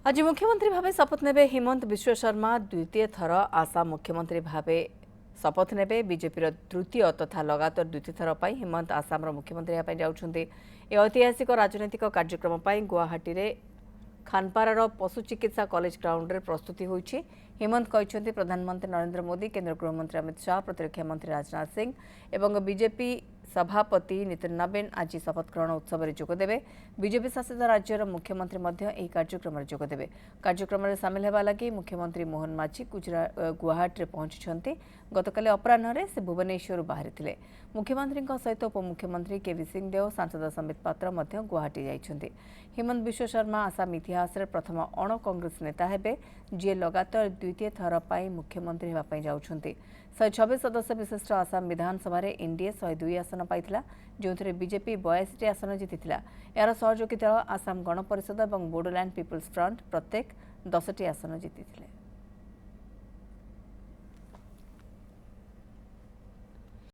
आज मुख्यमंत्री भावे शपथ नेबे हिमंत विश्व शर्मा द्वितीय थर आसाम मुख्यमंत्री भावे शपथ नेबे बीजेपी तृतीय तथा लगातार द्वितीय थर पर हिमंत आसाम मुख्यमंत्री होगा जाउछन्ते। ए ऐतिहासिक राजनैतिक कार्यक्रम गुवाहाटी रे खानपारार पशु चिकित्सा कॉलेज ग्राउंड रे प्रस्तुति होइछि। हिमंत कहते प्रधानमंत्री नरेंद्र मोदी, केंद्र गृहमंत्री अमित शाह, प्रतिरक्षा मंत्री राजनाथ सिंह एवं बीजेपी सभापति नितिन नवीन आज शपथ ग्रहण उत्सव में जोगदेवे। बीजेपी शासित राज्यर मुख्यमंत्री यह कार्यक्रम में जोगदेवे। कार्यक्रम में सामिल होगा लगी मुख्यमंत्री मोहन माझी गुवाहाटी पहुंची। गतकाली अपराह्न से भुवनेश्वर बाहरी थे। मुख्यमंत्री सहित उपमुख्यमंत्री केवी सिंहदेव, सांसद संबित पात्र गुवाहाटी जाइछन्ति। हिमंत विश्व शर्मा आसाम इतिहास रे प्रथम अण कांग्रेस नेता हेबे जी लगातार द्वितीय थर पर मुख्यमंत्री होगा जाउछन्ति। 126 सदस्य विशिष्ट आसाम विधानसभा एनडीए 102 आसन पाइथिला, जो बीजेपी 82 आसन जीतिथिला। यार सहयोगी दल आसाम गण परिषद और बोडोलैंड पीपुल्स फ्रंट प्रत्येक 10टी आसन जीतिथिले।